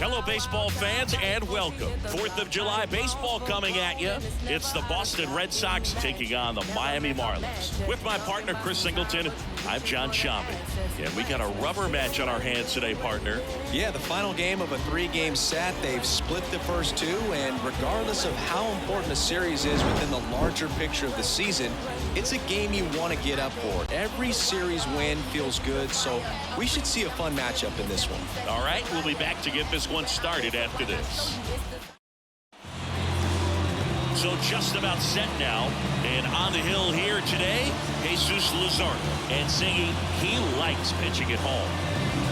Hello, baseball fans, and welcome. 4th of July baseball coming at you. It's the Boston Red Sox taking on the Miami Marlins. With my partner, Chris Singleton, I'm John Shambi. And we got a rubber match on our hands today, partner. Yeah, the final game of a 3-game set. They've split the first 2, and regardless of how important a series is within the larger picture of the season, it's a game you want to get up for. Every series win feels good, so we should see a fun matchup in this one. All right, we'll be back to get this one started after this. So just about set now, and on the hill here today, Jesus Luzardo, and singing he likes pitching at home.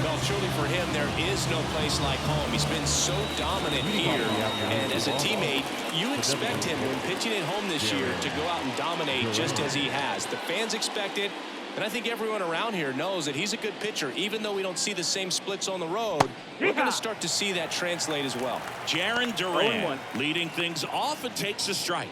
Well, truly for him, there is no place like home. He's been so dominant here, and as a teammate, you expect him when pitching at home this year to go out and dominate just as he has. The fans expect it, and I think everyone around here knows that he's a good pitcher. Even though we don't see the same splits on the road, we're going to start to see that translate as well. Jarren Duran leading things off and takes a strike.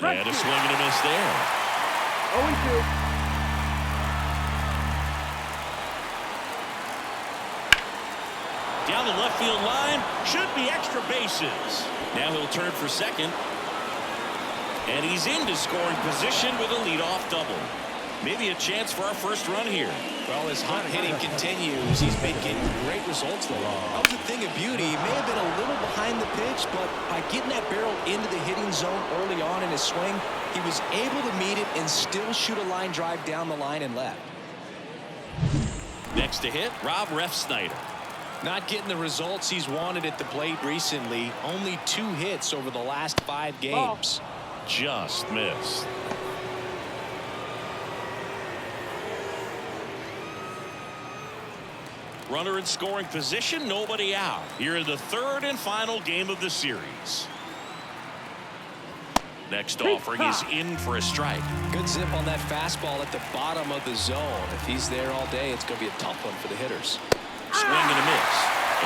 And a swing and a miss there. 0-2. Down the left field line, should be extra bases. Now he'll turn for second. And he's into scoring position with a leadoff double. Maybe a chance for our first run here. Well, as hot hitting continues, he's been getting great results there. That was a thing of beauty. He may have been a little behind the pitch, but by getting that barrel into the hitting zone early on in his swing, he was able to meet it and still shoot a line drive down the line and left. Next to hit, Rob Refsnyder. Not getting the results he's wanted at the plate recently. Only 2 hits over the last 5 games. Just missed. Runner in scoring position, nobody out. Here in the 3rd and final game of the series. Next offering is in for a strike. Good zip on that fastball at the bottom of the zone. If he's there all day, it's going to be a tough one for the hitters. Swing and a miss.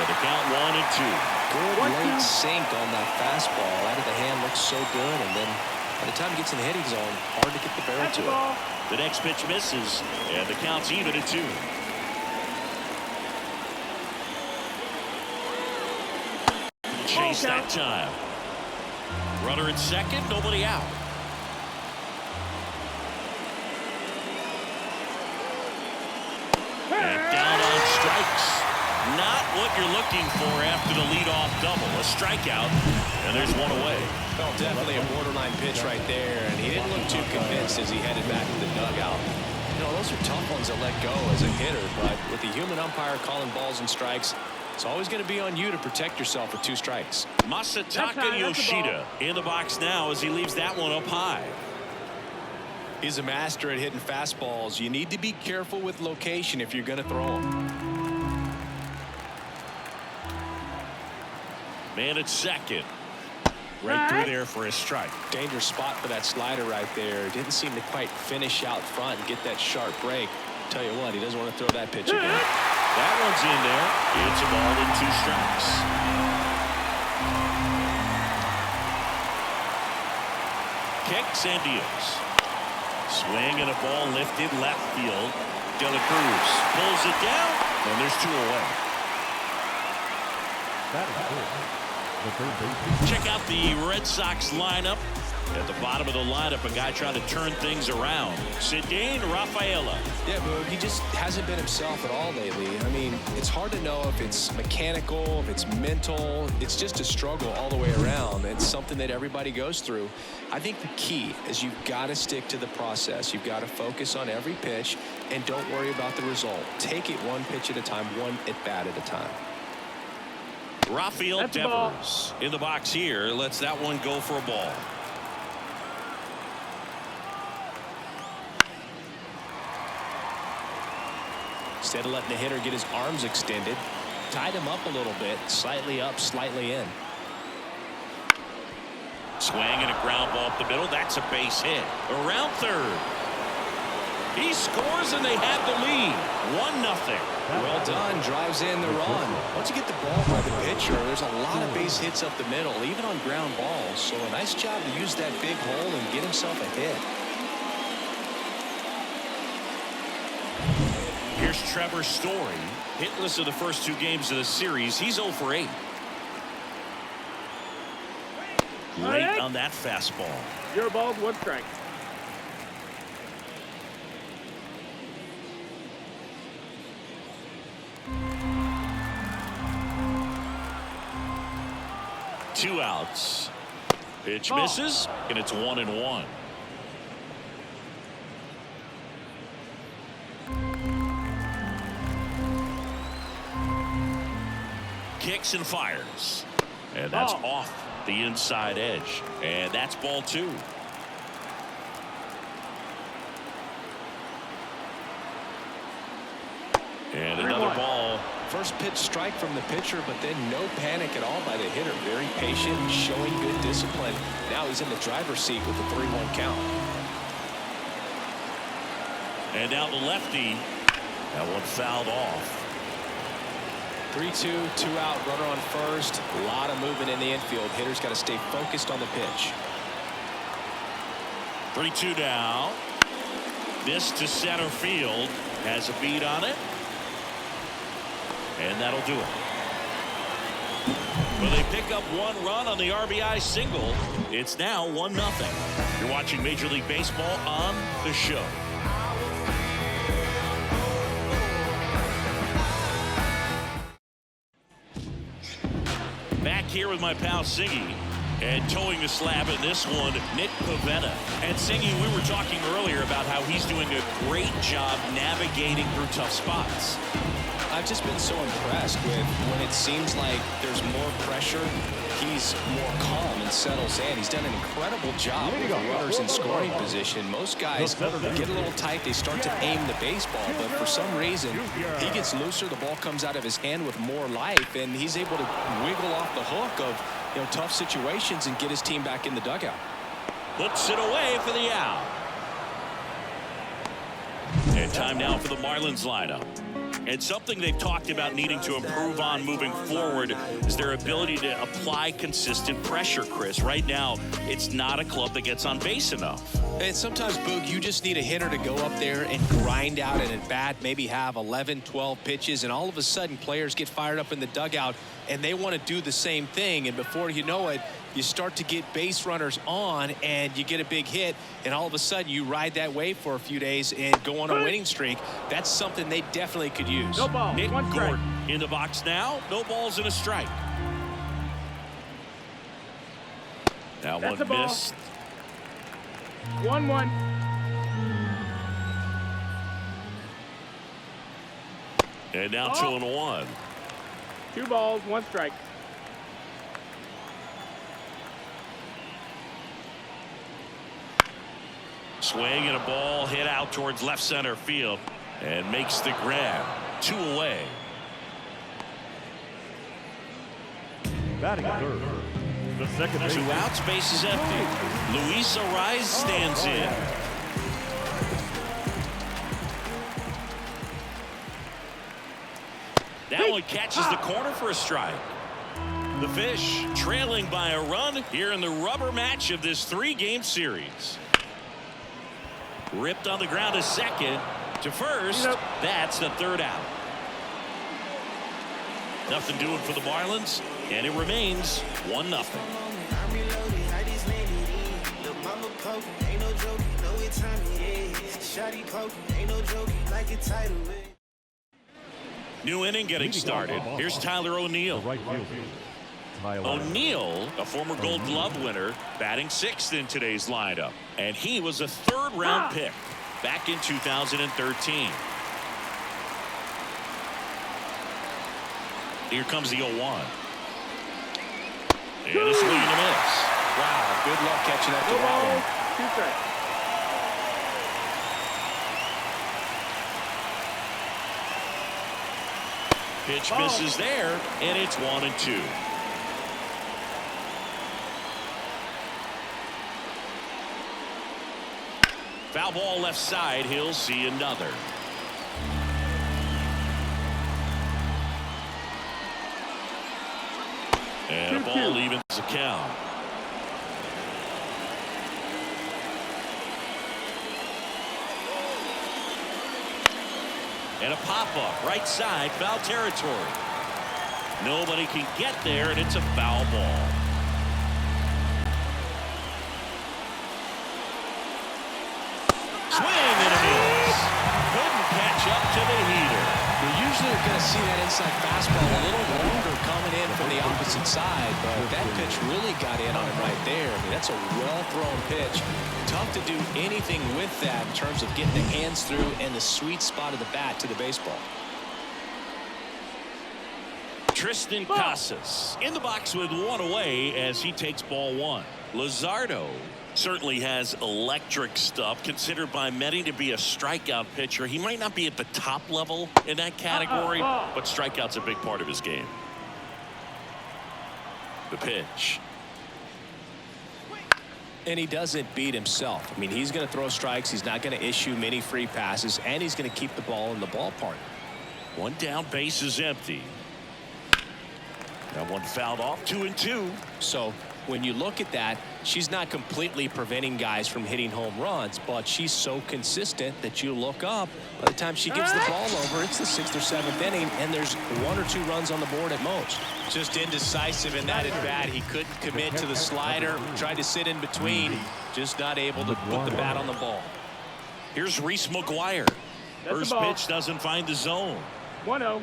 And the count 1-2. Good late sink on that fastball. Out of the hand looks so good, and then by the time it gets in the hitting zone, hard to get the barrel to it. The next pitch misses, and the count's even at 2. Chase that time. Runner at second, nobody out. And down on strikes. Not what you're looking for after the leadoff double. A strikeout, and there's one away. Well, definitely a borderline pitch right there, and he didn't look too convinced as he headed back to the dugout. You know, those are tough ones to let go as a hitter, but with the human umpire calling balls and strikes, it's always going to be on you to protect yourself with 2 strikes. Masataka Yoshida in the box now as he leaves that one up high. He's a master at hitting fastballs. You need to be careful with location if you're going to throw them. Man at second. Right through there for a strike. Dangerous spot for that slider right there. Didn't seem to quite finish out front and get that sharp break. Tell you what, he doesn't want to throw that pitch again. That one's in there. It's a ball in 2 strikes. Kicks and deals. Swing and a ball lifted left field. De La Cruz pulls it down, and there's 2 away. That is good. Check out the Red Sox lineup. At the bottom of the lineup, a guy trying to turn things around. Ceddanne Rafaela. Yeah, Boog, he just hasn't been himself at all lately. I mean, it's hard to know if it's mechanical, if it's mental. It's just a struggle all the way around. It's something that everybody goes through. I think the key is you've got to stick to the process. You've got to focus on every pitch and don't worry about the result. Take it 1 pitch at a time, 1 at-bat at a time. Rafael Devers in the box here. Lets that one go for a ball. Instead of letting the hitter get his arms extended, tied him up a little bit, slightly up, slightly in. Swing and a ground ball up the middle. That's a base hit. Around third. He scores and they have the lead. 1-0. Well done. Drives in the run. Once you get the ball by the pitcher, there's a lot of base hits up the middle, even on ground balls. So a nice job to use that big hole and get himself a hit. here's Trevor Story. Hitless in the first 2 games of the series. He's 0 for 8. Late on that fastball. 0 balls, 1 strike. Two outs. Pitch misses, and it's 1-1. Kicks and fires. And that's off the inside edge. And that's ball 2. And another ball. First pitch strike from the pitcher, but then no panic at all by the hitter. Very patient, showing good discipline. Now he's in the driver's seat with the 3-1 count. And now the lefty. That one fouled off. 3-2, 2 out, runner on first. A lot of movement in the infield. Hitter's got to stay focused on the pitch. 3-2 now. This to center field. Has a beat on it. And that'll do it. Well, they pick up 1 run on the RBI single. It's now 1-0. You're watching Major League Baseball on the show. Back here with my pal Singy. And towing the slab in this one, Nick Pivetta. And Singy, we were talking earlier about how he's doing a great job navigating through tough spots. I've just been so impressed with when it seems like there's more pressure, he's more calm and settles in. He's done an incredible job with the runners in scoring position. Most guys get a little tight, they start to aim the baseball, but for some reason he gets looser, the ball comes out of his hand with more life, and he's able to wiggle off the hook of tough situations and get his team back in the dugout. Puts it away for the out. And time now for the Marlins lineup. And something they've talked about needing to improve on moving forward is their ability to apply consistent pressure, Chris. Right now, it's not a club that gets on base enough. And sometimes, Boog, you just need a hitter to go up there and grind out an at-bat, maybe have 11, 12 pitches, and all of a sudden players get fired up in the dugout, and they want to do the same thing. And before you know it, you start to get base runners on, and you get a big hit, and all of a sudden you ride that wave for a few days and go on a winning streak. That's something they definitely could use. No ball. Nick 1 strike. Gordon in the box now. No balls and a strike. Now That's one a ball. missed. 1-1. And now 2-1. 2 balls, 1 strike. Swing and a ball hit out towards left center field and makes the grab. 2 away. Batting third, the second 2 outs, base is empty. Luis Ariz stands in. That one catches the corner for a strike. The Fish trailing by a run here in the rubber match of this 3-game series. Ripped on the ground to second, to first. That's the 3rd out. Nothing doing for the Marlins, and it remains 1-0. New inning getting started. Here's Tyler O'Neill. right fielder, Tyler. O'Neill, a former Gold Glove winner, batting 6th in today's lineup. And he was a 3rd-round pick back in 2013. Here comes the 0-1. And a swing and a miss. Wow, good luck catching up to 2 that balls, one. 2 strikes. Pitch misses there, and it's 1-2. Foul ball left side. He'll see another. And a ball evens the count. And a pop-up, right side, foul territory. Nobody can get there, and it's a foul ball. Swing and a miss. Couldn't catch up to the heater. You usually are going to see that inside fastball a little longer coming in from the opposite side, but that pitch really got in on him right there. I mean, that's a well-thrown pitch. Tough to do anything with that in terms of getting the hands through and the sweet spot of the bat to the baseball. Tristan Casas in the box with one away as he takes ball one. Luzardo certainly has electric stuff, considered by many to be a strikeout pitcher. He might not be at the top level in that category, but strikeout's a big part of his game. The pitch. And he doesn't beat himself. I mean, he's going to throw strikes. He's not going to issue many free passes, and he's going to keep the ball in the ballpark. One down, base is empty. That one fouled off, 2-2. So when you look at that, she's not completely preventing guys from hitting home runs, but she's so consistent that you look up. By the time she gives the ball over, it's the 6th or 7th inning, and there's 1 or 2 runs on the board at most. Just indecisive in that at bat. He couldn't commit to the slider, tried to sit in between, just not able to put the bat on the ball. Here's Reese McGuire. First pitch doesn't find the zone. 1-0.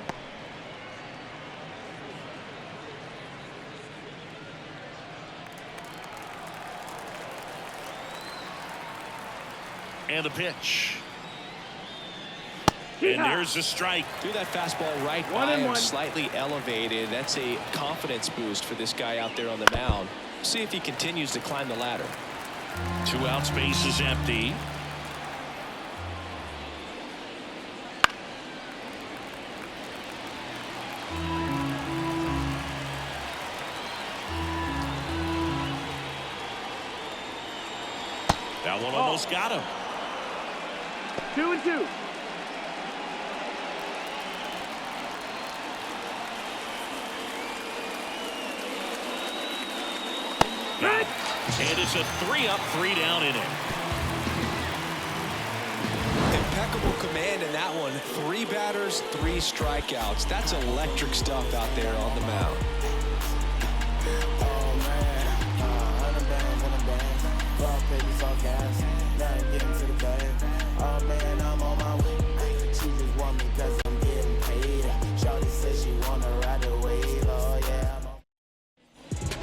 And the pitch. And there's a strike. Threw that fastball right by him, slightly elevated. That's a confidence boost for this guy out there on the mound. See if he continues to climb the ladder. 2 outs, base is empty. That one almost got him. 2-2. And it's a 3-up, 3-down inning. Impeccable command in that one. 3 batters, 3 strikeouts. That's electric stuff out there on the mound.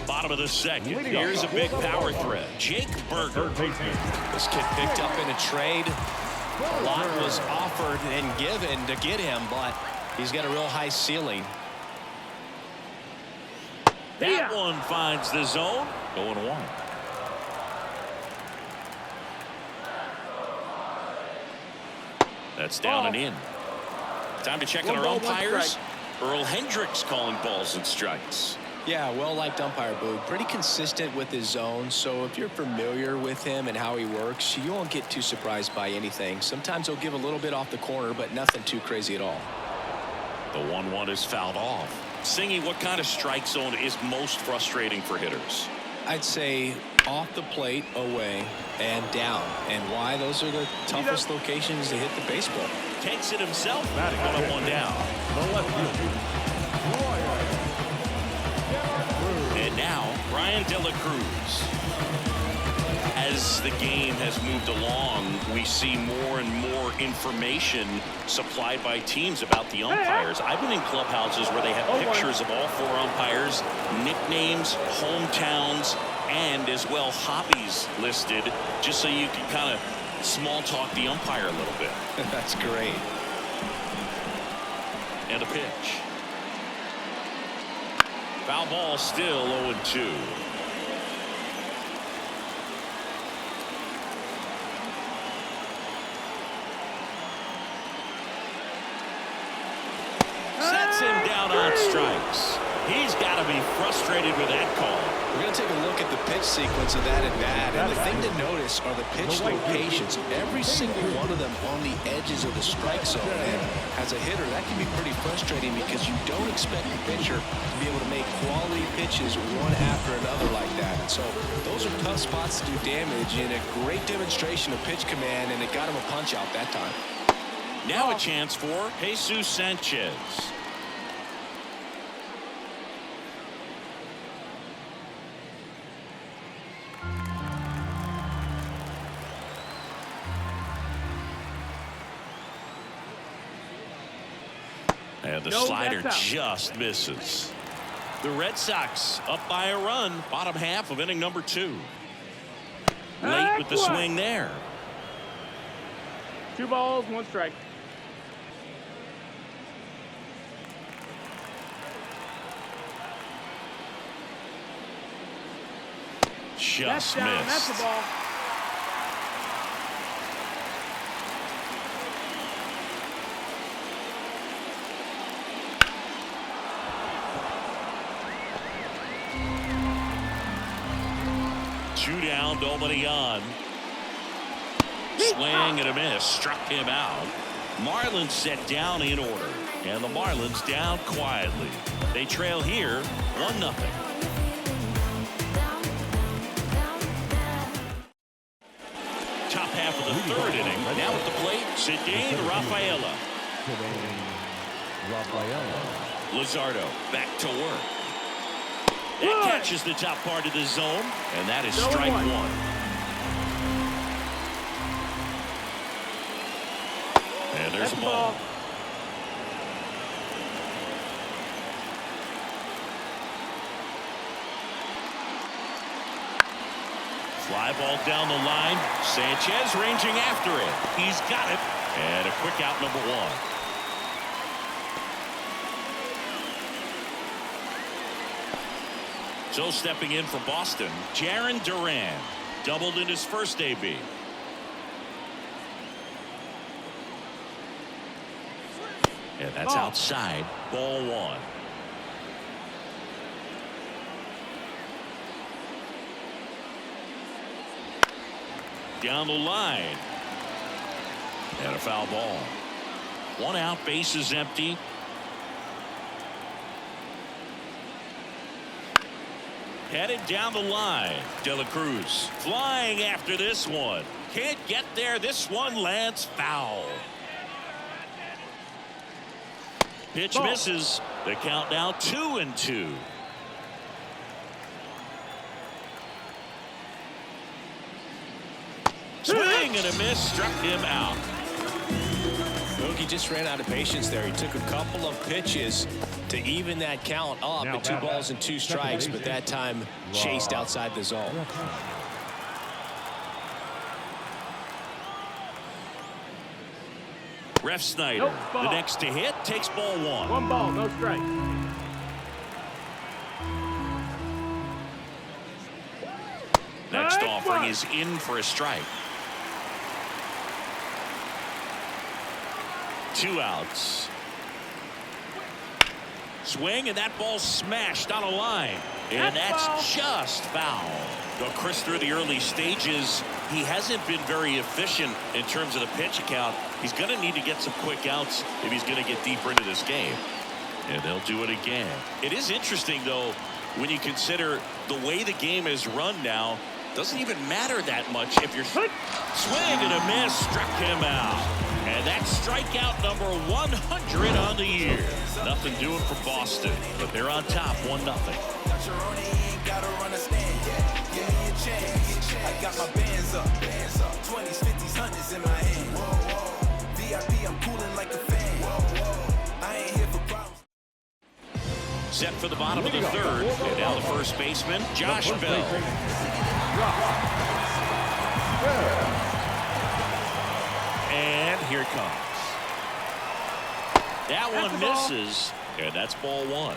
Bottom of the second. Here's a big power threat. Jake Berger. This kid picked up in a trade. A lot was offered and given to get him, but he's got a real high ceiling. That one finds the zone. 0-1. That's down and in. Time to check on our umpires. Earl Hendricks calling balls and strikes. Yeah, well-liked umpire, Boog. Pretty consistent with his zone, so if you're familiar with him and how he works, you won't get too surprised by anything. Sometimes he'll give a little bit off the corner, but nothing too crazy at all. The 1-1 is fouled off. Singy, what kind of strike zone is most frustrating for hitters? I'd say off the plate, away, and down. And why? Those are the toughest locations to hit the baseball. Takes it himself. Put up one down. And now, Brian De La Cruz. As the game has moved along, we see more and more information supplied by teams about the umpires. I've been in clubhouses where they have pictures of all 4 umpires, nicknames, hometowns, and as well hobbies listed, just so you can kind of small talk the umpire a little bit. That's great. And a pitch. Foul ball, still 0-2. Sets him down on strikes. He's got to be frustrated with that call. We're going to take a look at the pitch sequence of that at bat, and the thing to notice are the pitch locations. Every single one of them on the edges of the strike zone. And as a hitter, that can be pretty frustrating because you don't expect the pitcher to be able to make quality pitches one after another like that. And so those are tough spots to do damage, and a great demonstration of pitch command, and it got him a punch out that time. Now a chance for Jesus Sanchez. And the slider just misses. The Red Sox up by a run, bottom half of inning number 2. Late with the swing there. 2 balls, 1 strike. Just That's down. missed. That's the ball. Two down, nobody on. Swing and a miss, struck him out. Marlins set down in order, and the Marlins down quietly. They trail here 1-0. Top half of the 3rd inning. Now at the plate, Cedane Rafaela. Luzardo back to work. That catches the top part of the zone, and that is strike 1. And there's a ball. Fly ball down the line. Sanchez ranging after it. He's got it. And a quick out, number 1. So stepping in for Boston, Jarren Duran doubled in his first AB. And that's outside, ball 1. Down the line. And a foul ball. 1 out, bases empty. Headed down the line. De La Cruz flying after this one. Can't get there. This one lands foul. Pitch misses. The count now 2-2. Swing and a miss, struck him out. He just ran out of patience there. He took a couple of pitches to even that count up at 2 balls and 2 strikes, but that time chased outside the zone. Ref Snyder, the next to hit, takes ball 1. 1 ball, no strike. Next offering is in for a strike. 2 outs. Swing, and that ball smashed on a line. And that's just foul. Though Chris, through the early stages, he hasn't been very efficient in terms of the pitch count. He's going to need to get some quick outs if he's going to get deeper into this game. And they'll do it again. It is interesting, though, when you consider the way the game is run now. Doesn't even matter that much if you're swing and a miss, struck him out. And that's strikeout number 100 on the year. Nothing doing for Boston, but they're on top 1-0. I got my bands up, 20s, 50s, 100s in my hand. VIP, I'm cooling like a fan. I ain't here for problems. Set for the bottom of the 3rd, and now the first baseman, Josh Bell. And here it comes. That one misses, and that's ball 1.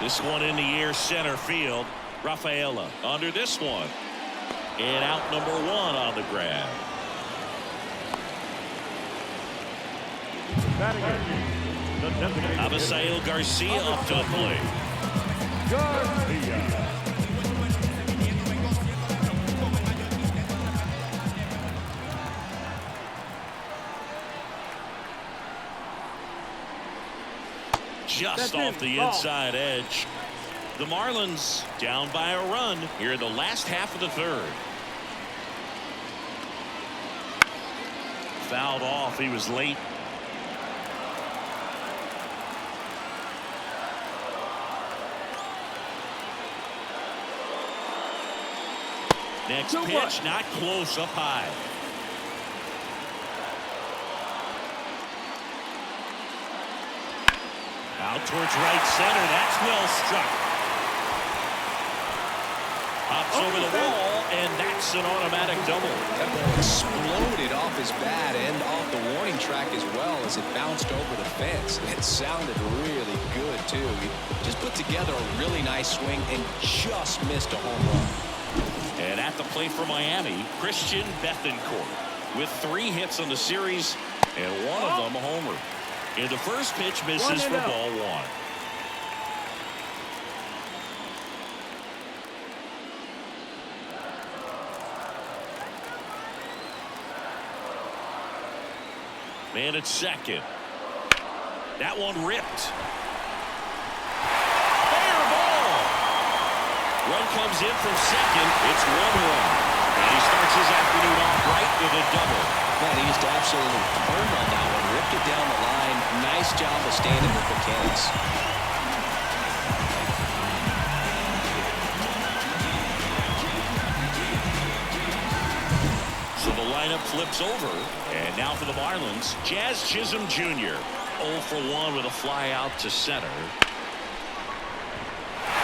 This one in the air, center field. Rafaela under this one. And out number 1 on the grab. Abisail Garcia up to the plate. Just off the inside edge. The Marlins down by a run here in the last half of the third. Fouled off. He was late. Next pitch, not close, up high. Out towards right center. That's well struck. Pops over the wall, and that's an automatic double. That ball exploded off his bat and off the warning track as well as it bounced over the fence. It sounded really good, too. He just put together a really nice swing and just missed a home run. And at the plate for Miami, Christian Bethancourt with 3 hits on the series, and one of them a homer. And the first pitch misses for ball 1. Man at second. That one ripped. Fair ball. Run comes in from second. It's 1 run. And he starts his afternoon off right with a double. Man, he just absolutely turned on that one. Ripped it down the line. Nice job of standing with mechanics. So the lineup flips over. And now for the Marlins, Jazz Chisholm Jr. 0 for 1 with a fly out to center.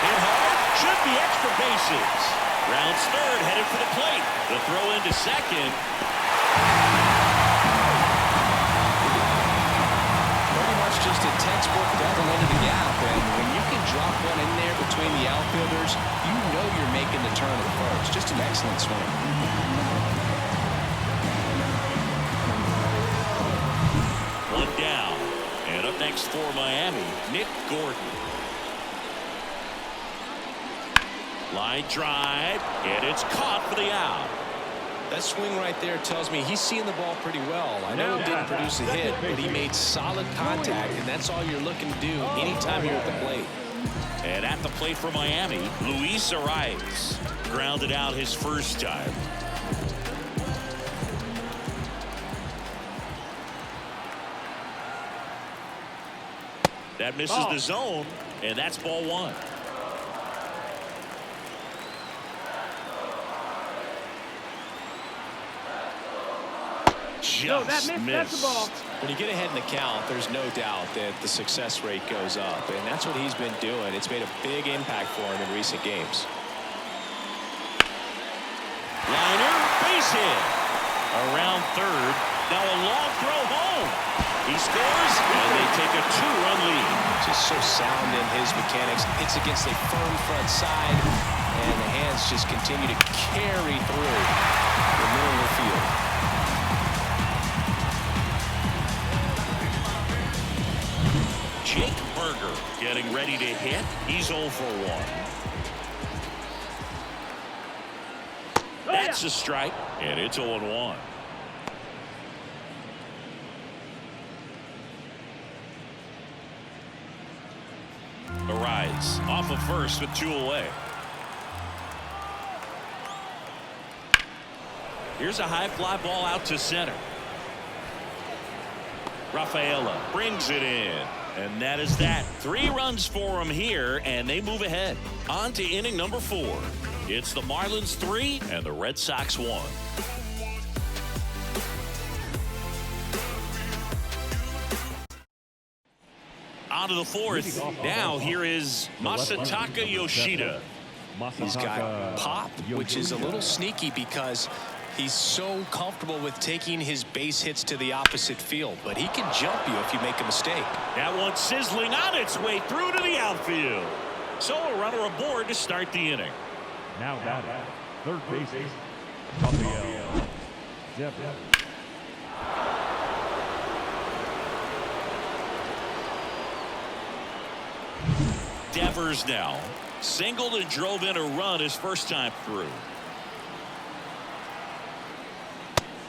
Hit hard. Should be extra bases. Rounds third, headed for the plate. The throw into second. Pretty much just a textbook double into the gap. And when you can drop one in there between the outfielders, you know you're making the turn at first. Just an excellent swing. One down. And up next for Miami, Nick Gordon. Line drive, and it's caught for the out. That swing right there tells me he's seeing the ball pretty well. I know it didn't produce a hit, but he made solid contact, and that's all you're looking to do anytime you're at the plate. And at the plate for Miami, Luis Arias grounded out his first time. That misses the zone, and that's ball 1. Just missed. That's the ball. When you get ahead in the count, there's no doubt that the success rate goes up, and that's what he's been doing. It's made a big impact for him in recent games. Liner, base hit. Around third. Now a long throw home. He scores, and they take a 2-run lead. Just so sound in his mechanics. Hits against a firm front side, and the hands just continue to carry through the middle of the field. Jake Berger getting ready to hit. He's 0 for 1. That's a strike, and it's 0-1. Arise off of first with 2 away. Here's a high fly ball out to center. Rafaela brings it in. And that is that. 3 runs for him here, and they move ahead. On to inning number 4. It's the Marlins 3 and the Red Sox 1. On to the 4th. Now here is Masataka Yoshida. He's got pop, which is a little sneaky because he's so comfortable with taking his base hits to the opposite field, but he can jump you if you make a mistake. That one sizzling on its way through to the outfield. So a runner aboard to start the inning. Now batting, third baseman, Rafael Devers. Devers now singled and drove in a run his first time through.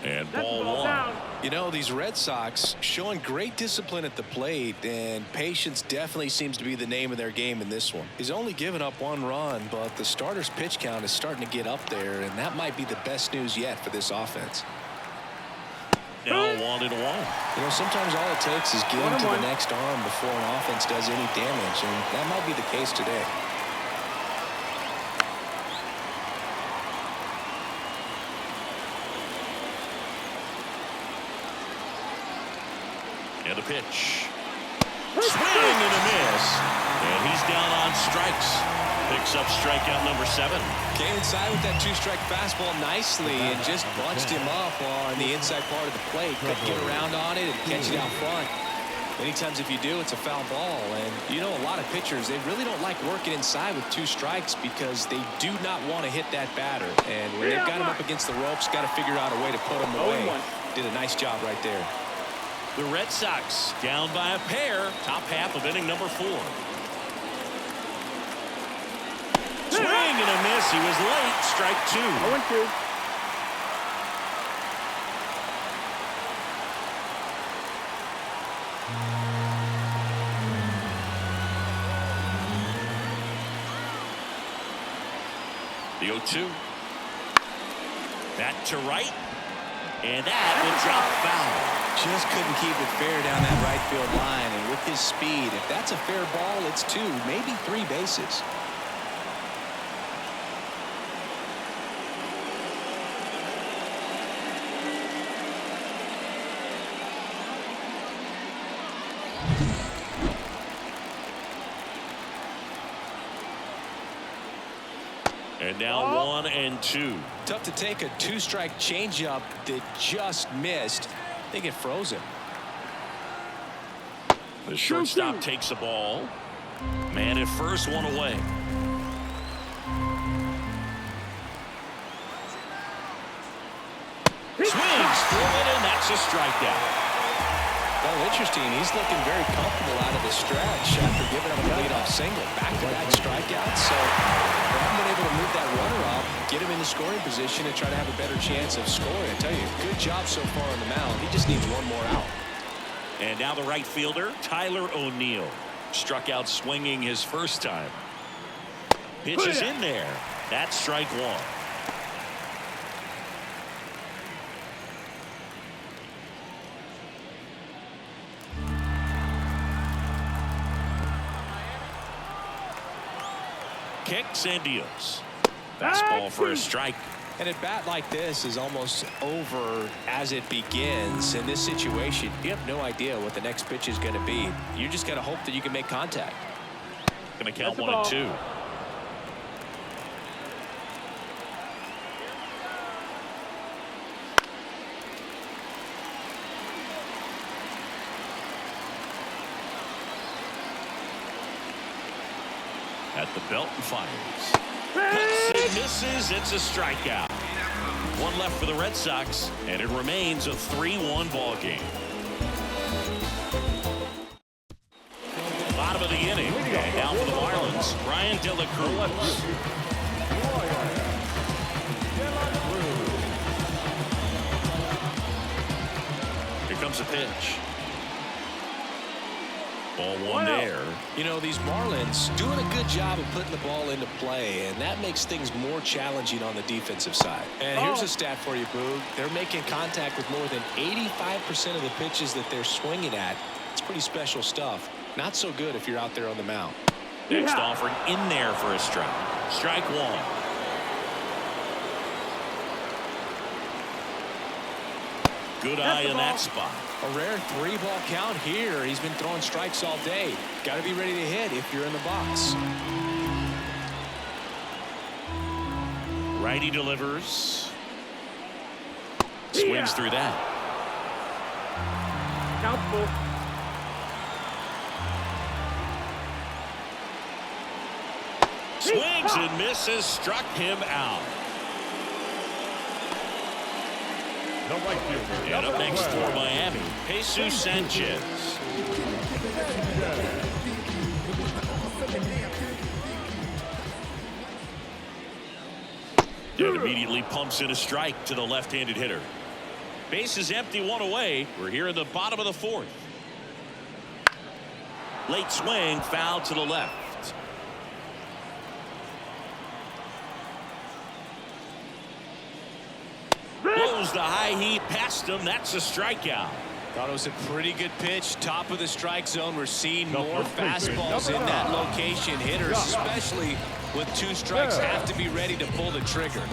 And ball 1. You know, these Red Sox showing great discipline at the plate, and patience definitely seems to be the name of their game in this one. He's only given up 1 run, but the starter's pitch count is starting to get up there, and that might be the best news yet for this offense. Now 1-1. You know, sometimes all it takes is getting to the next arm before an offense does any damage, and that might be the case today. And a pitch. Swing and a miss. And he's down on strikes. Picks up strikeout number 7. Came inside with that 2-strike fastball nicely and just bunched him up on the inside part of the plate. Couldn't get around on it and catch it out front. Many times if you do, it's a foul ball. And you know, a lot of pitchers, they really don't like working inside with 2 strikes because they do not want to hit that batter. And when they've got him up against the ropes, got to figure out a way to put him away. Did a nice job right there. The Red Sox down by a pair. Top half of inning number 4. Swing and a miss. He was late. Strike 2. 0-2. The 0-2. Back to right. And that will drop foul. Just couldn't keep it fair down that right field line. And with his speed, if that's a fair ball, it's 2, maybe 3 bases. And now 1-2. Tough to take a 2-strike changeup that just missed. I think it froze him. The shortstop takes the ball. Man at first, 1 away. Swings through it, and that's a strikeout. Well, interesting. He's looking very comfortable out of the stretch after giving up a leadoff single. Back-to-back strikeouts. So they haven't been able to move that runner up, get him in the scoring position, and try to have a better chance of scoring. I tell you, good job so far on the mound. He just needs 1 more out. And now the right fielder, Tyler O'Neill. Struck out swinging his first time. Pitch is in there. That's strike 1. Kicks and deals. Fastball for a strike. And a bat like this is almost over as it begins. In this situation, you have no idea what the next pitch is going to be. You just got to hope that you can make contact. Going to count 1-2. At the belt and fires. Hits and misses. It's a strikeout. 1 left for the Red Sox, and it remains a 3-1 ball game. Bottom of the inning, and now for the Marlins, Brian De La Cruz. Here comes a pitch. Ball 1 there. You know, these Marlins doing a good job of putting the ball into play, and that makes things more challenging on the defensive side. And here's a stat for you, Boog. They're making contact with more than 85% of the pitches that they're swinging at. It's pretty special stuff. Not so good if you're out there on the mound. Next offering in there for a strike. Strike 1. Good eye in that spot. A rare 3-ball count here. He's been throwing strikes all day. Got to be ready to hit if you're in the box. Righty delivers. Swings through that. Count full. Swings and misses. Struck him out. The right fielder. And up next for Miami, Jesus Sanchez. And immediately pumps in a strike to the left-handed hitter. Base is empty, one away. We're here in the bottom of the fourth. Late swing, foul to the left. Blows the high heat past him. That's a strikeout. Thought it was a pretty good pitch. Top of the strike zone. We're seeing more fastballs in that location. Hitters, especially with 2 strikes, have to be ready to pull the trigger.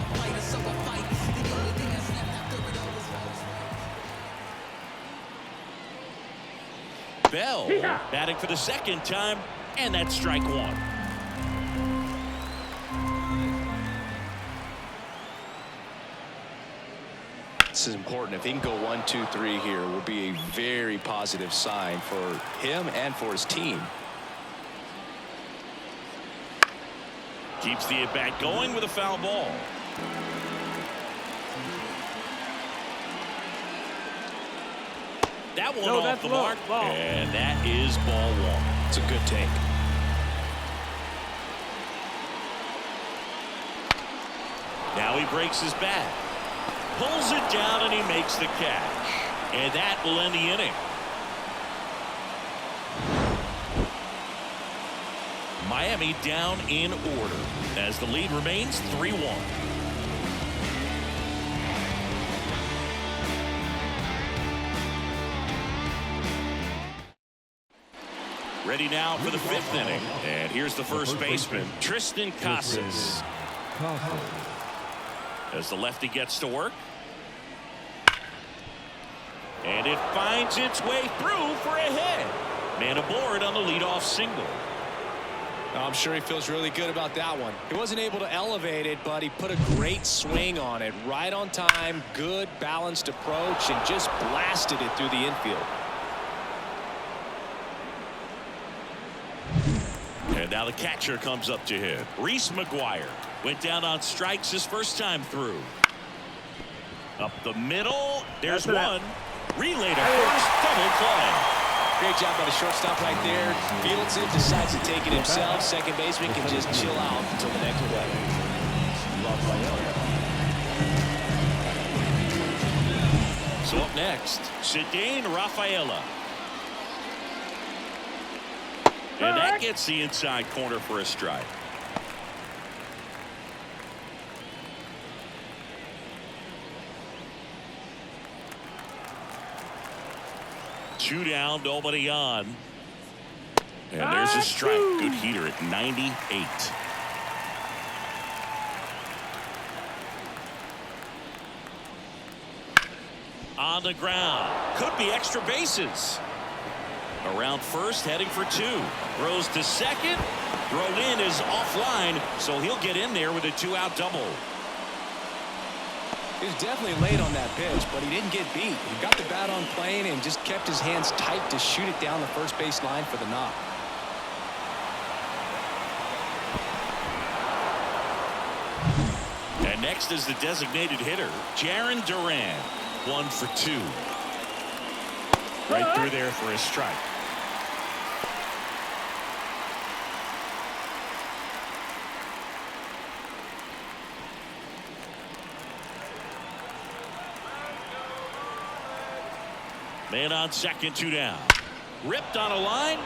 Bell batting for the second time, and that's strike 1. This is important. If he can go 1, 2, 3 here, will be a very positive sign for him and for his team. Keeps the at-bat going with a foul ball. That one off the mark, and that is ball 1. It's a good take. Now he breaks his bat. Pulls it down and he makes the catch. And that will end the inning. Miami down in order as the lead remains 3-1. Ready now for the 5th inning. And here's the first baseman, Tristan Casas. As the lefty gets to work. And it finds its way through for a hit. Man aboard on the leadoff single. I'm sure he feels really good about that one. He wasn't able to elevate it, but he put a great swing on it. Right on time, good balanced approach, and just blasted it through the infield. And now the catcher comes up to hit. Reese McGuire went down on strikes his first time through. Up the middle. There's one. Relay to first. Double play. Great job by the shortstop right there. Fields it, decides to take it himself. Second baseman can just chill out until the next play. So up next, Cedane Rafaela. And that gets the inside corner for a strike. Two down, nobody on. And there's a strike. Good heater at 98. On the ground. Could be extra bases. Around first, heading for 2. Throws to second. Throw in is offline, so he'll get in there with a 2-out double. He was definitely late on that pitch, but he didn't get beat. He got the bat on plane and just kept his hands tight to shoot it down the first base line for the knock. And next is the designated hitter, Jarren Duran. 1 for 2. Right through there for a strike. Man on second, 2 down. Ripped on a line.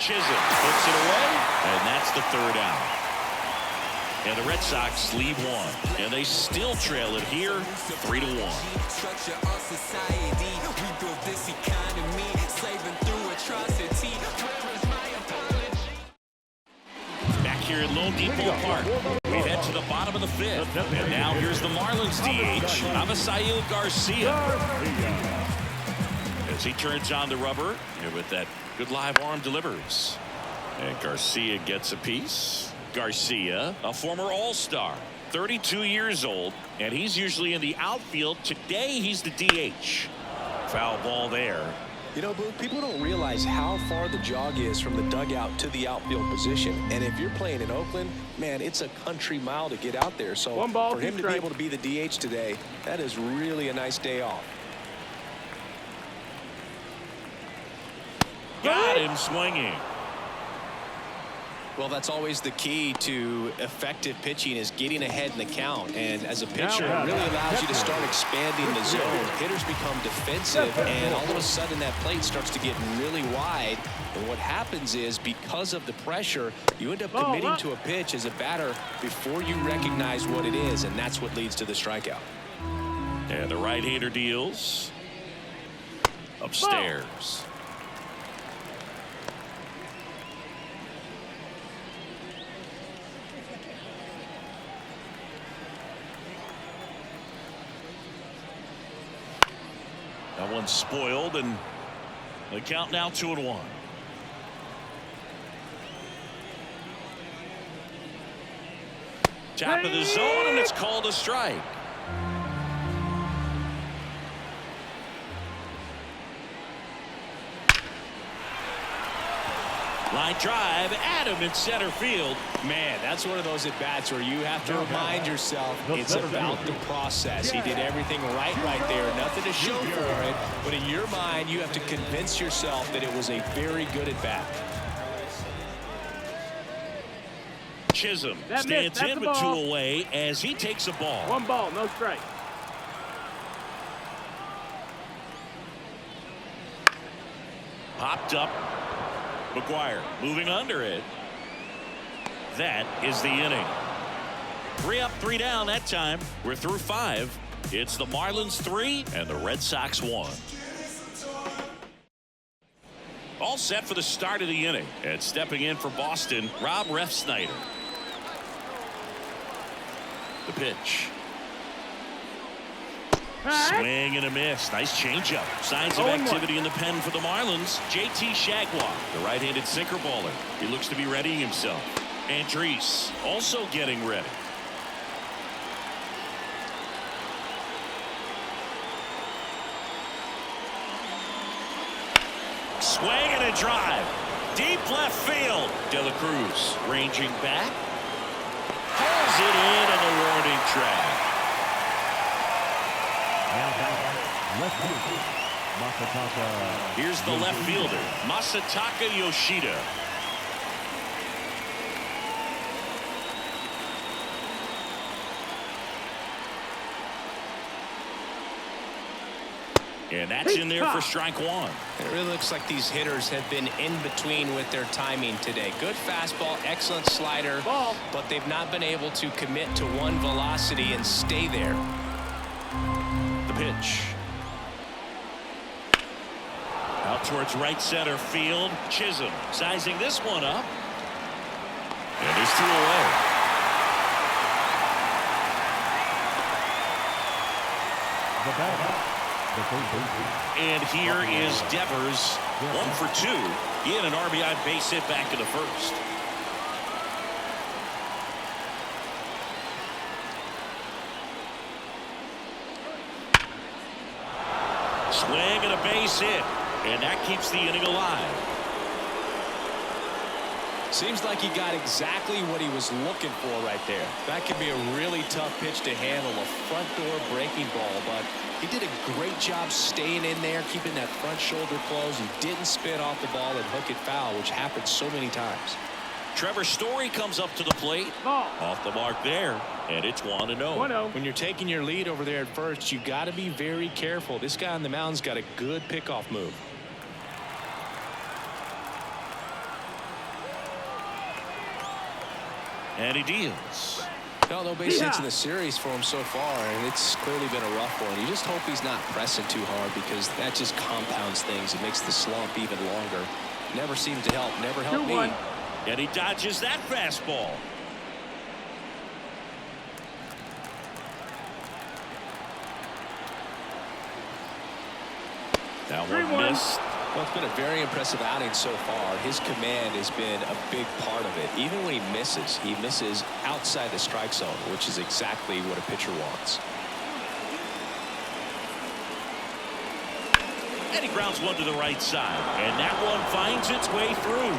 Chisholm puts it away, and that's the 3rd out. And the Red Sox lead 1, and they still trail it here 3-1. Back here at Lone Depot Park, we head to the bottom of the 5th. And now here's the Marlins DH, Avisail Garcia. As he turns on the rubber, and with that good live arm delivers. And Garcia gets a piece. Garcia, a former All-Star, 32 years old, and he's usually in the outfield. Today, he's the DH. Foul ball there. You know, Boo, people don't realize how far the jog is from the dugout to the outfield position. And if you're playing in Oakland, man, it's a country mile to get out there. So for him to be able to be the DH today, that is really a nice day off. Got him swinging. Well, that's always the key to effective pitching, is getting ahead in the count. And as a pitcher, it really allows you to start expanding the zone. Hitters become defensive, and all of a sudden that plate starts to get really wide. And what happens is, because of the pressure, you end up committing to a pitch as a batter before you recognize what it is, and that's what leads to the strikeout. And the right-hander deals upstairs. That one's spoiled, and the count now 2-1. Top of the zone, and it's called a strike. Line drive, Adam in center field. Man, that's one of those at-bats where you have to remind yourself it's about the process. He did everything right there. Nothing to show for it. But in your mind, you have to convince yourself that it was a very good at-bat. Chisholm stands in with 2 away as he takes a ball. 1 ball, no strike. Popped up. McGuire moving under it. That is the inning. 3 up, 3 down that time. We're through 5. It's the Marlins 3 and the Red Sox 1. All set for the start of the inning. And stepping in for Boston, Rob Refsnyder. The pitch. Swing and a miss. Nice changeup. Signs of activity in the pen for the Marlins. JT Shagwar, the right-handed sinker baller. He looks to be readying himself. Andriese also getting ready. Swing and a drive. Deep left field. De La Cruz ranging back. Pulls it in on the warning track. Here's the left fielder, Masataka Yoshida. And that's in there for strike 1. It really looks like these hitters have been in between with their timing today. Good fastball, excellent slider, but they've not been able to commit to one velocity and stay there. The pitch. Out towards right center field. Chisholm sizing this one up. And there's 2 away. And here is Devers, 1 for 2. He had an RBI base hit back in the first. Swing and a base hit. And that keeps the inning alive. Seems like he got exactly what he was looking for right there. That could be a really tough pitch to handle, a front door breaking ball, but he did a great job staying in there, keeping that front shoulder closed, and didn't spin off the ball and hook it foul, which happens so many times. Trevor Story comes up to the plate. Off the mark there, and it's 1-0. When you're taking your lead over there at first, you got to be very careful. This guy on the mound's got a good pickoff move. And he deals. No base hits in the series for him so far, and it's clearly been a rough one. You just hope he's not pressing too hard, because that just compounds things. It makes the slump even longer. Never seems to help. Never helped me. And he dodges that fastball. That one missed. Well, it's been a very impressive outing so far. His command has been a big part of it. Even when he misses outside the strike zone, which is exactly what a pitcher wants. And he grounds one to the right side. And that one finds its way through.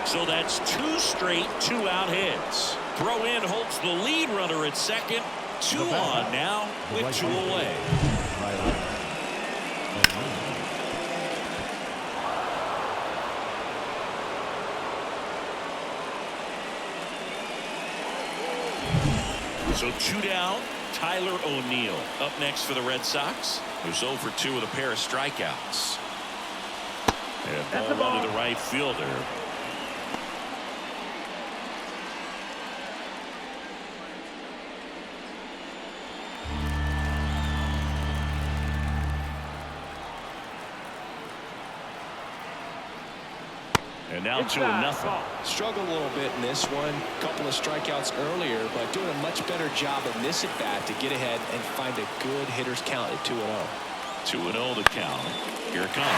So that's 2 straight 2-out hits. Throw in holds the lead runner at second. 2 on now with 2 away. So 2 down. Tyler O'Neill up next for the Red Sox, who's 0 for 2 with a pair of strikeouts. And ball to the right fielder. And now 2-0. Struggled a little bit in this one. Couple of strikeouts earlier, but doing a much better job of this at bat to get ahead and find a good hitter's count at 2-0. 2-0 the count. Here it comes.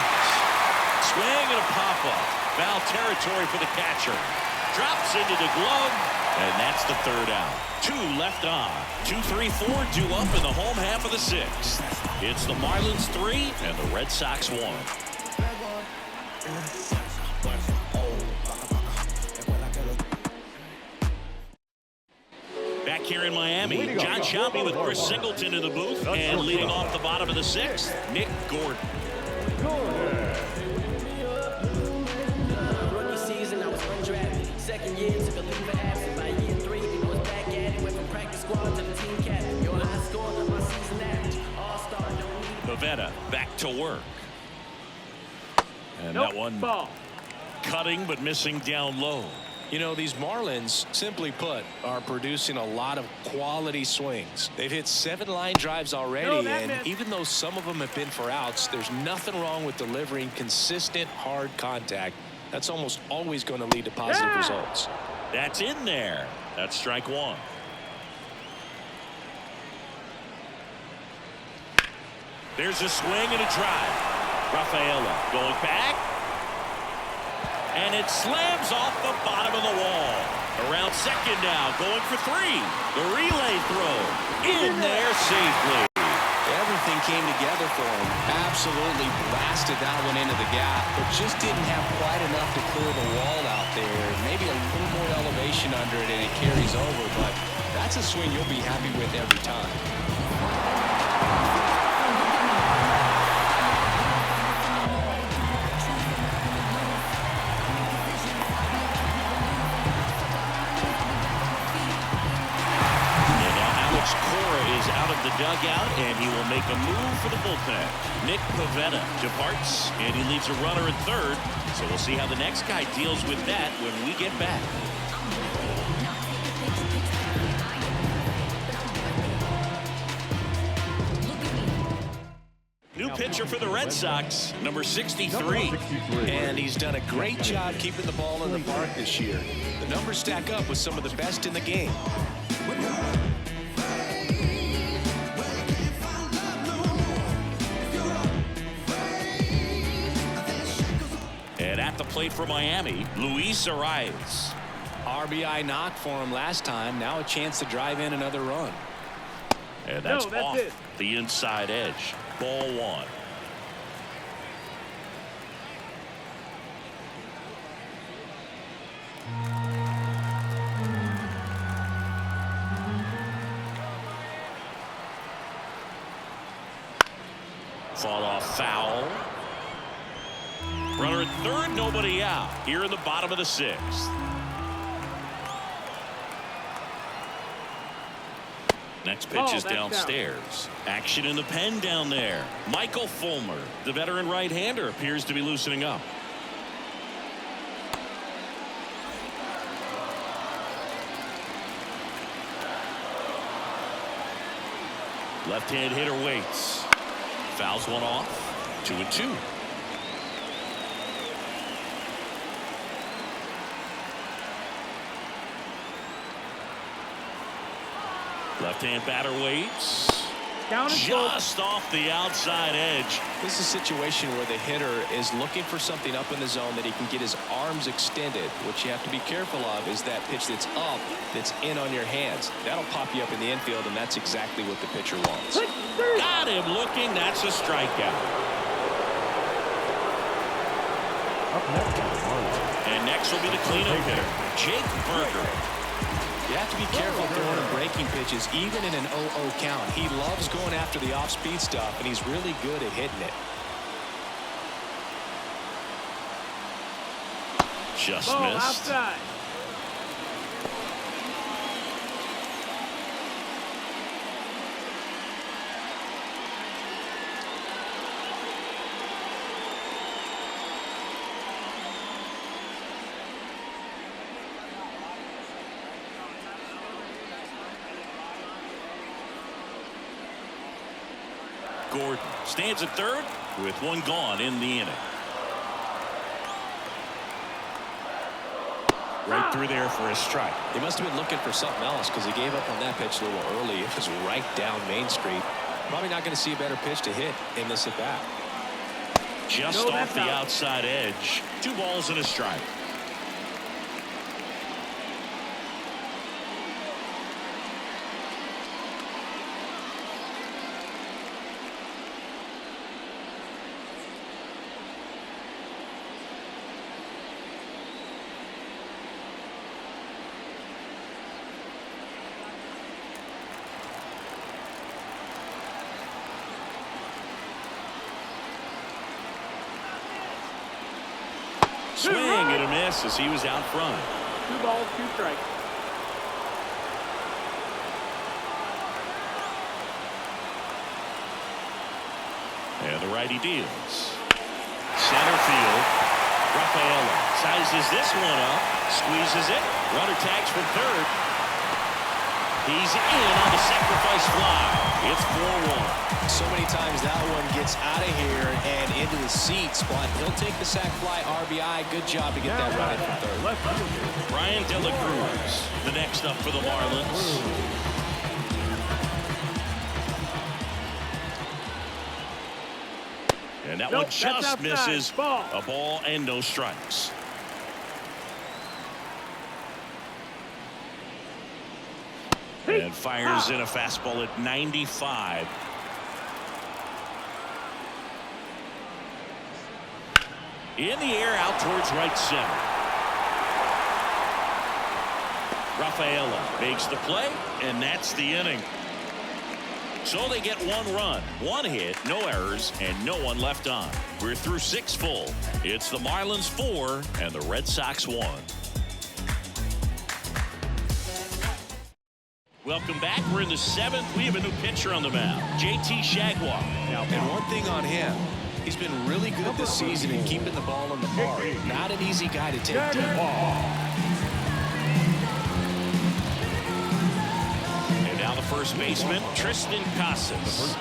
Swing and a pop-up. Foul territory for the catcher. Drops into the glove, and that's the 3rd out. 2 left on. 2, 3, 4 due up in the home half of the 6th. It's the Marlins 3 and the Red Sox 1. Back here in Miami, John Shelby with Chris Singleton in the booth, and leading off the bottom of the 6th, Nick Gordon. Rookie season, I was undrafted. Second year, took a leave of absence. By year 3, I was back at it. Went from practice squad to the team captain. Your high score, my season average. All-star, don't need Pivetta back to work. And that one ball. cutting but missing down low. You know, these Marlins, simply put, are producing a lot of quality swings. They've hit 7 line drives already, and even though some of them have been for outs, there's nothing wrong with delivering consistent, hard contact. That's almost always going to lead to positive results. That's in there. That's strike 1. There's a swing and a drive. Rafaela going back. And it slams off the bottom of the wall. Around second now, going for 3. The relay throw in there safely. Everything came together for him. Absolutely blasted that one into the gap, but just didn't have quite enough to clear the wall out there. Maybe a little more elevation under it, and it carries over, but that's a swing you'll be happy with every time. The dugout, and he will make a move for the bullpen. Nick Pivetta departs, and he leaves a runner at 3rd. So we'll see how the next guy deals with that when we get back. New pitcher for the Red Sox, number 63. And he's done a great job keeping the ball in the park this year. The numbers stack up with some of the best in the game. And at the plate for Miami, Luis Arias. RBI knock for him last time. Now a chance to drive in another run. And that's off the inside edge. Ball 1. Fought off foul. Runner at 3rd, nobody out. Here in the bottom of the 6th. Next pitch is downstairs. Action in the pen down there. Michael Fulmer, the veteran right-hander, appears to be loosening up. Left-hand hitter waits. Fouls one off. 2-2. Left-hand batter waits. Just off the outside edge. This is a situation where the hitter is looking for something up in the zone that he can get his arms extended. What you have to be careful of is that pitch that's up, that's in on your hands. That'll pop you up in the infield, and that's exactly what the pitcher wants. Got him looking. That's a strikeout. And next will be the cleanup hitter, Jake Burger. You have to be careful throwing him breaking pitches, even in an 0-0 count. He loves going after the off-speed stuff, and he's really good at hitting it. Just missed. Outside. Gordon stands at third with one gone in the inning. Right through there for a strike. He must have been looking for something else because he gave up on that pitch a little early. It was right down Main Street. Probably not going to see a better pitch to hit in this at bat. Just off the outside edge. 2 balls and a strike. Swing and a miss as he was out front. 2 balls, 2 strikes. And the righty deals. Center field. Rafaela sizes this one up. Squeezes it. Runner tags from third. He's in on the sacrifice fly. It's 4-1. So many times that one gets out of here and into the seat spot. He'll take the sac fly RBI. Good job to get that right from third. Brian De La Cruz, the next up for the Marlins. And that one just misses. A ball and no strikes. And fires in a fastball at 95. In the air out towards right center. Rafaela makes the play, and that's the inning. So they get 1 run, 1 hit, no errors, and no one left on. We're through 6 full. It's the Marlins 4 and the Red Sox 1. Welcome back. We're in the 7th. We have a new pitcher on the mound, JT Jaguar. And one thing on him, he's been really good this season in keeping the ball in the park. Not an easy guy to take deep. And now the first baseman, Tristan Casas.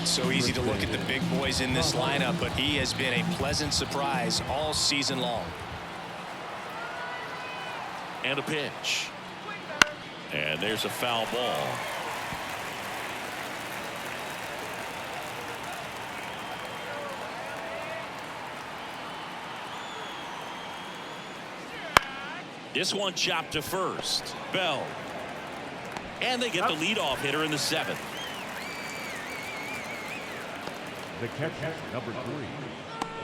So easy to look at the big boys in this lineup, but he has been a pleasant surprise all season long. And a pitch. And there's a foul ball. This one chopped to first. Bell. And they get the leadoff hitter in the 7th. The catcher, number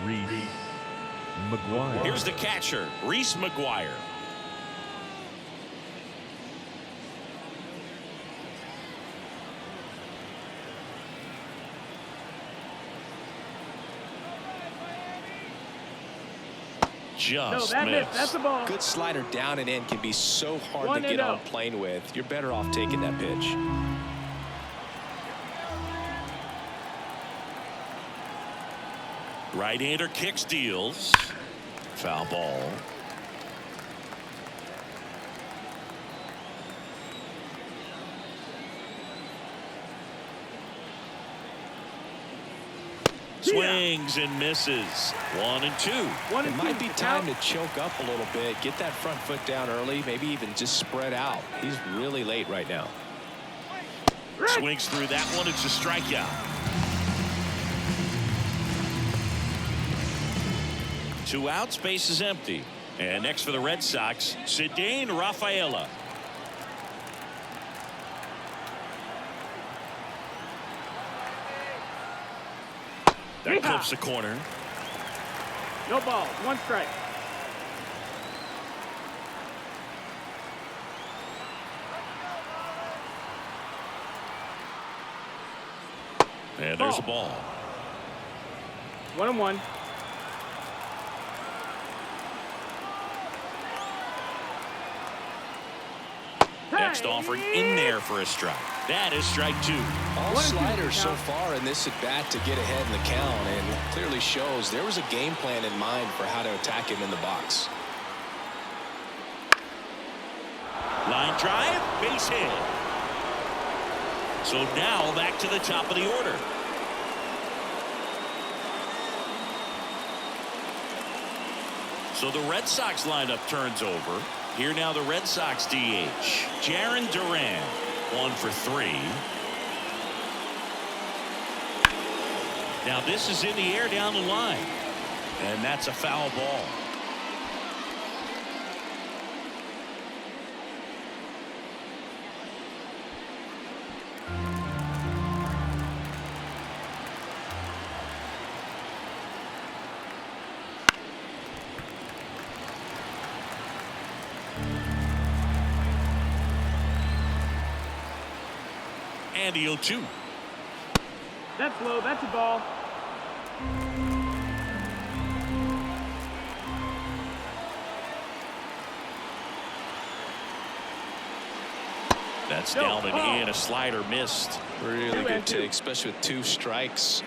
3, Reese McGuire. Here's the catcher, Reese McGuire. Just missed. That's a ball. Good slider down and in can be so hard to get on plane with. You're better off taking that pitch. Right-hander kicks, deals. Foul ball. Swings and misses. 1 and 2. It might be time to choke up a little bit, get that front foot down early, maybe even just spread out. He's really late right now. Swings through that one. It's a strikeout. 2 outs, base is empty. And next for the Red Sox, Cedane Rafaela. That clips the corner. No ball, 1 strike. And there's a ball. 1-1. Next offering in there for a strike. That is strike 2. All sliders so far in this at bat to get ahead in the count, and clearly shows there was a game plan in mind for how to attack him in the box. Line drive, base hit. So now back to the top of the order. So the Red Sox lineup turns over. Here now the Red Sox DH. Jarren Duran, 1 for 3. Now this is in the air down the line. And that's a foul ball. And the 0-2. That's low. That's a ball. That's down and in. A slider missed. Really good take, especially with 2 strikes.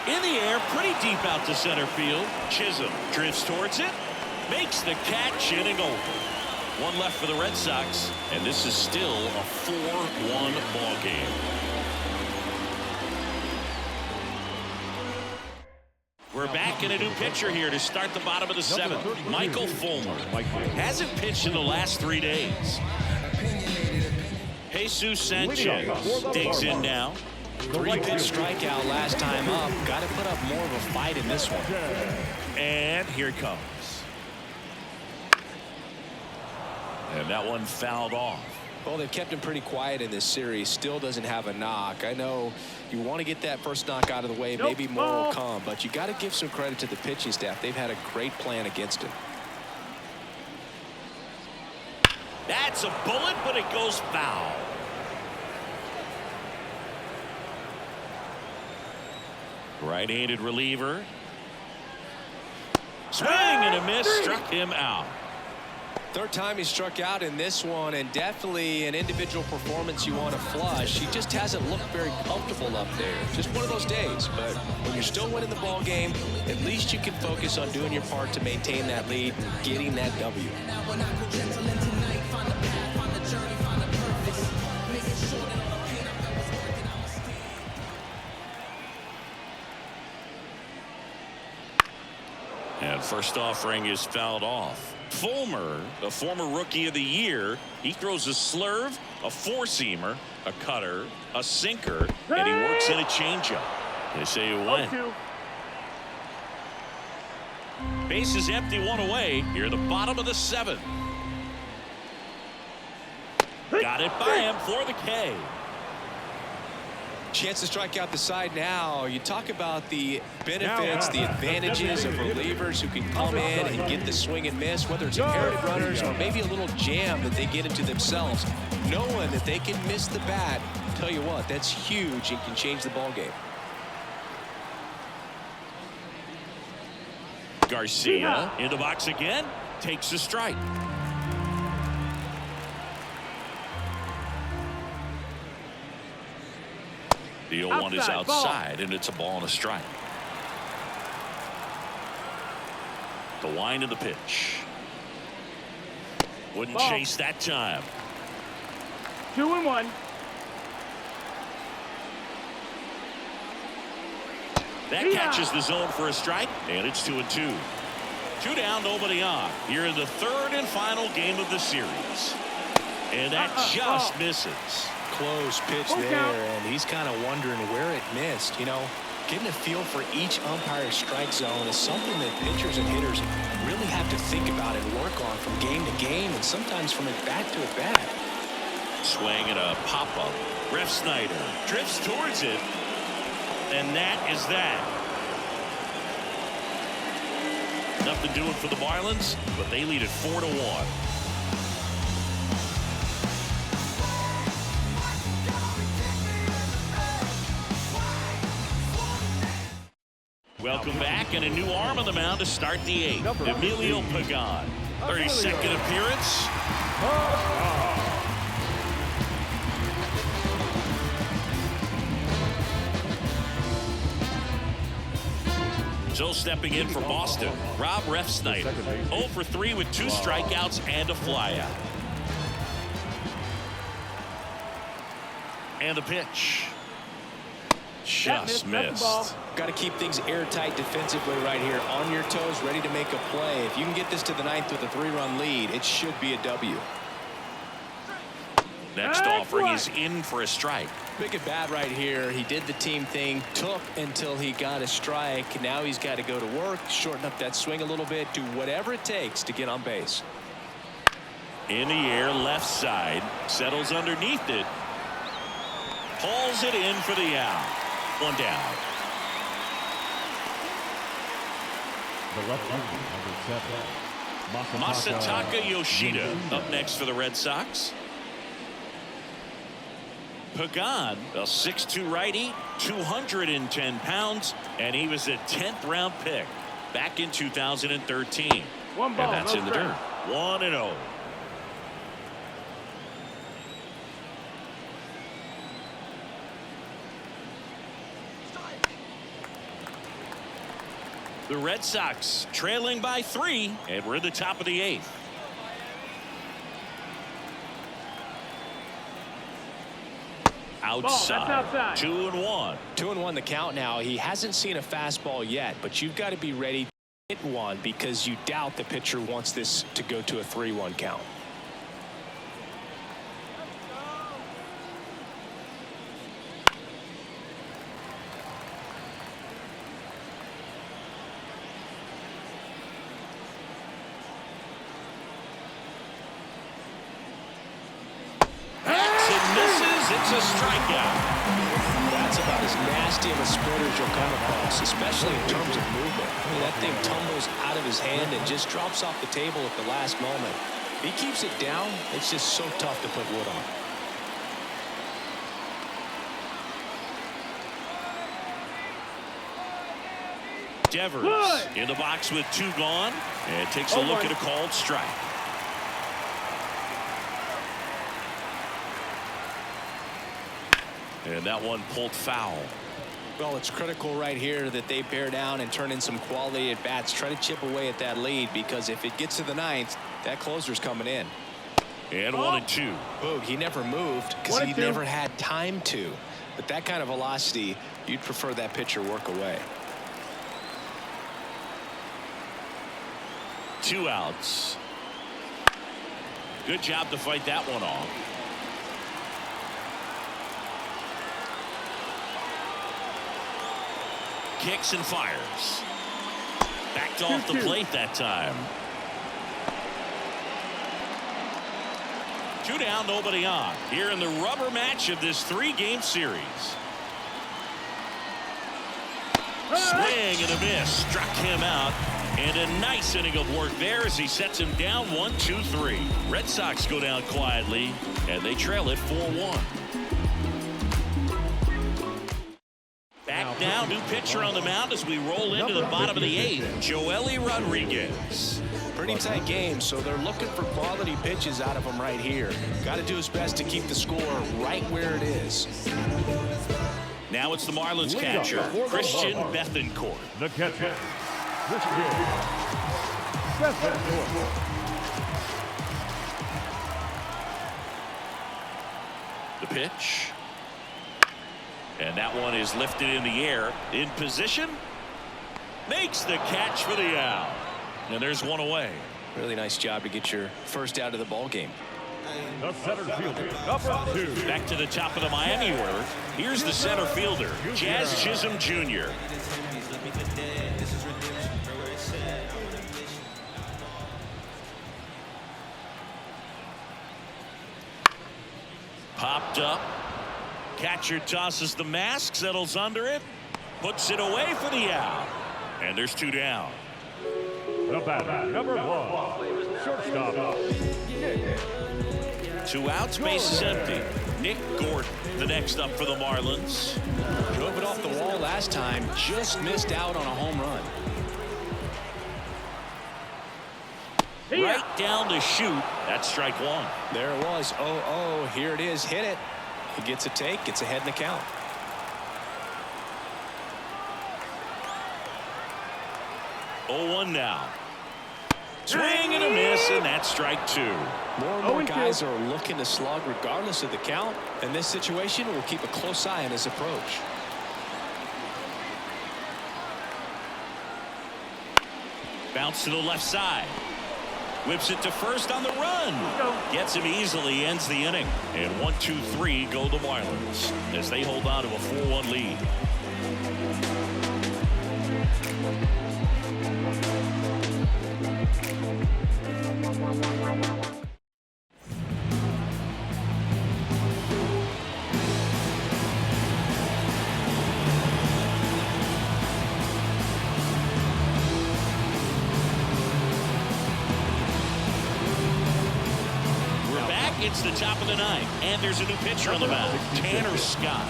In the air, pretty deep out to center field. Chisholm drifts towards it, makes the catch, inning over. 1 left for the Red Sox, and this is still a 4-1 ball game. We're back in a new pitcher here to start the bottom of the 7th. Michael Fulmer hasn't pitched in the last 3 days. Jesus Sanchez digs in now. 3-pitch strikeout last time up. Got to put up more of a fight in this one. And here it comes. And that one fouled off. Well, they've kept him pretty quiet in this series. Still doesn't have a knock. I know you want to get that first knock out of the way. Maybe more will come. But you got to give some credit to the pitching staff. They've had a great plan against him. That's a bullet, but it goes foul. Right-handed reliever. Swing and a miss. Struck him out. 3rd time he struck out in this one, and definitely an individual performance you want to flush. He just hasn't looked very comfortable up there. Just one of those days. But when you're still winning the ball game, at least you can focus on doing your part to maintain that lead and getting that W. And first offering is fouled off. Fulmer, the former Rookie of the Year, he throws a slurve, a 4-seamer, a cutter, a sinker, and he works in a changeup. They say he went. Base is empty, 1 away. Here, the bottom of the 7th. Got it by him for the K. Chance to strike out the side now. You talk about the benefits, the advantages of relievers who can come in and get the swing and miss, whether it's inherited runners or maybe a little jam that they get into themselves. Knowing that they can miss the bat, tell you what, that's huge and can change the ball game. Garcia in the box again, takes a strike. The 0-1 is outside, and it's a ball and a strike. The wind of the pitch. Wouldn't chase that time. 2-1. That catches the zone for a strike, and it's 2-2. 2 down, nobody on. Here in the 3rd and final game of the series. And that just misses. Close pitch there, and he's kind of wondering where it missed. You know, getting a feel for each umpire's strike zone is something that pitchers and hitters really have to think about and work on from game to game, and sometimes from at bat to at bat. Swing and a pop-up. Ref Snyder drifts towards it, and that is that. Nothing doing for the Marlins, but they lead it 4-1. Welcome back, and a new arm on the mound to start the 8th. Emilio Pagan, 32nd appearance. So stepping in for Boston, Rob Refsnyder. 0 for 3 with 2 strikeouts and a flyout. And the pitch. Just missed. Got to keep things airtight defensively right here. On your toes, ready to make a play. If you can get this to the 9th with a 3-run lead, it should be a W. Next offering is in for a strike. Big at bat right here. He did the team thing, took until he got a strike. Now he's got to go to work, shorten up that swing a little bit, do whatever it takes to get on base. In the air, left side, settles underneath it. Hauls it in for the out. 1 down. The left fielder, number 7, Masataka Yoshida up next for the Red Sox. Pagan, a 6'2 righty, 210 pounds, and he was a 10th round pick back in 2013. One ball, and that's no in the strike. dirt. 1-0. The Red Sox trailing by 3, and we're in the top of the 8th. Outside. Ball, that's outside. 2-1. 2-1 the count now. He hasn't seen a fastball yet, but you've got to be ready to hit one because you doubt the pitcher wants this to go to a 3-1 count. It's a strikeout. That's about as nasty of a splitter as you'll come across, especially in terms of movement. I mean, that thing tumbles out of his hand and just drops off the table at the last moment. If he keeps it down, it's just so tough to put wood on. Devers in the box with 2 gone, and takes a look at a called strike. And that one pulled foul. Well, it's critical right here that they bear down and turn in some quality at bats. Try to chip away at that lead, because if it gets to the 9th, that closer's coming in. And 1-2. Boog, he never moved because he never had time to. But that kind of velocity, you'd prefer that pitcher work away. 2 outs. Good job to fight that one off. Kicks and fires. Backed off the plate that time. 2 down, nobody on. Here in the rubber match of this 3-game series. Swing and a miss. Struck him out. And a nice inning of work there as he sets him down 1-2-3. Red Sox go down quietly, and they trail it 4-1. Back now, new pitcher on the mound as we roll into the bottom of the 8th. Joely Rodriguez. Pretty tight game, so they're looking for quality pitches out of him right here. Got to do his best to keep the score right where it is. Now it's the Marlins catcher, Christian Bethancourt. The catcher, Christian Bethancourt. The pitch. And that one is lifted in the air. In position. Makes the catch for the out. And there's one away. Really nice job to get your first out of the ball game. The center fielder, number 2. Back to the top of the Miami order. Here's the center fielder, Jazz Chisholm Jr. Popped up. Catcher tosses the mask, settles under it, puts it away for the out. And there's 2 down. The batter, number 1, shortstop. 2 outs, base is empty. Nick Gordon, the next up for the Marlins. Drove it off the wall last time, just missed out on a home run. Right down the chute. That's strike 1. There it was. 0-0. Here it is. Hit it. He gets a take. Gets ahead in the count. 0-1 now. Swing and a miss, and that's strike 2. More and more guys are looking to slug regardless of the count. In this situation, we'll keep a close eye on his approach. Bounce to the left side. Whips it to first on the run. Gets him easily, ends the inning. And 1-2-3 go the Marlins as they hold on to a 4-1 lead. It's the top of the ninth, and there's a new pitcher on the mound, Tanner Scott.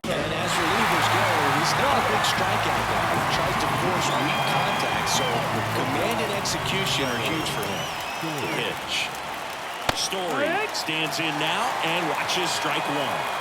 And as relievers go, he's not a big strikeout guy. He tries to force weak contact, so command and execution are huge for him. The pitch. Story stands in now and watches strike 1.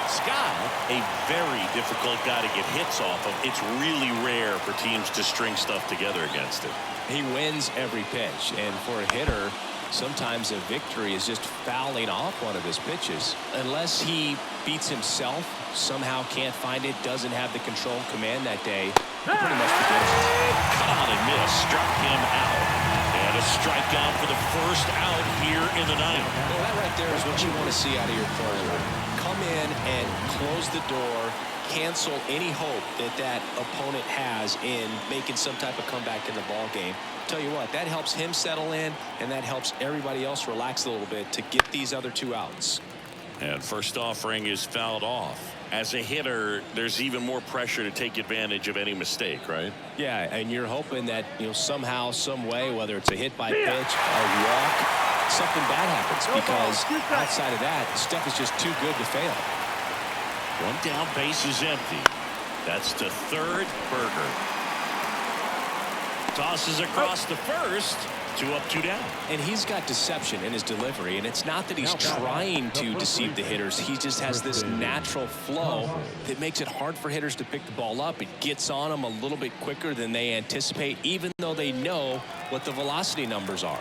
Scott, a very difficult guy to get hits off of. It's really rare for teams to string stuff together against it. He wins every pitch, and for a hitter, sometimes a victory is just fouling off one of his pitches. Unless he beats himself, somehow can't find it, doesn't have the control command that day, he pretty much forgets it. Caught and missed, struck him out. And a strikeout for the first out here in the ninth. Well, that right there is what you want to see out of your closer. Come in and close the door, cancel any hope that opponent has in making some type of comeback in the ball game. Tell you what, that helps him settle in, and that helps everybody else relax a little bit to get these other 2 outs. And first offering is fouled off. As a hitter, there's even more pressure to take advantage of any mistake, right? Yeah, and you're hoping that, somehow, some way, whether it's a hit by pitch, a walk, something bad happens, because outside of that, stuff is just too good to fail. One down, base is empty. That's to third, Berger. Tosses across the first. 2 up, 2 down. And he's got deception in his delivery, and it's not that he's trying to deceive the hitters. He just has this natural flow that makes it hard for hitters to pick the ball up. It gets on them a little bit quicker than they anticipate, even though they know what the velocity numbers are.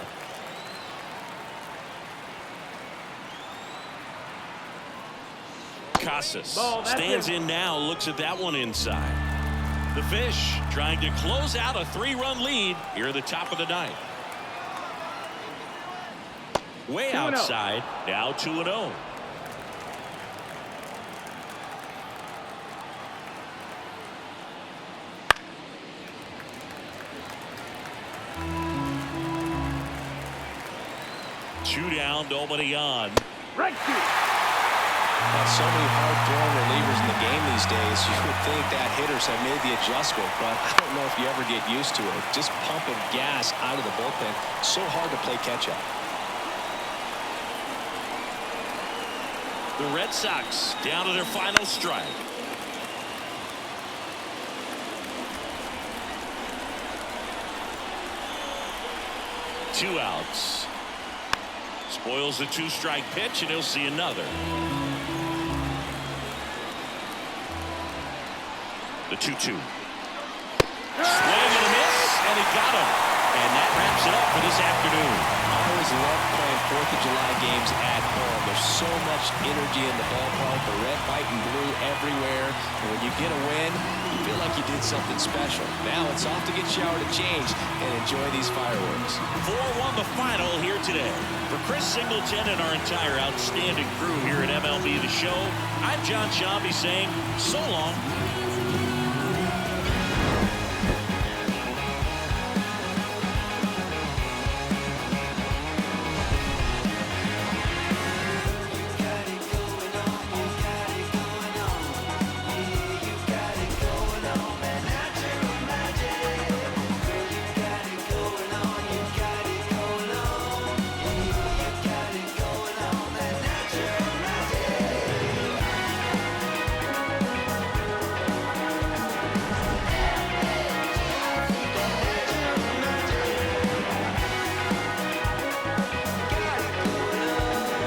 Casas stands in now, looks at that one inside. The Fish trying to close out a 3-run lead here at the top of the ninth. Way outside, now 2-0. Two down, nobody on. Right So many hard-throwing relievers in the game these days. You would think that hitters have made the adjustment, but I don't know if you ever get used to it. Just pumping gas out of the bullpen. So hard to play catch-up. The Red Sox down to their final strike. Two outs. Spoils the 2-strike pitch, and he'll see another. The 2-2. Swing and a miss, and he got him. And that wraps it up for this afternoon. I always love playing 4th of July games at home. There's so much energy in the ballpark, the red, white, and blue everywhere. And when you get a win, you feel like you did something special. Now it's off to get showered and changed and enjoy these fireworks. 4-1 the final here today. For Chris Singleton and our entire outstanding crew here at MLB The Show, I'm John Shambi saying so long.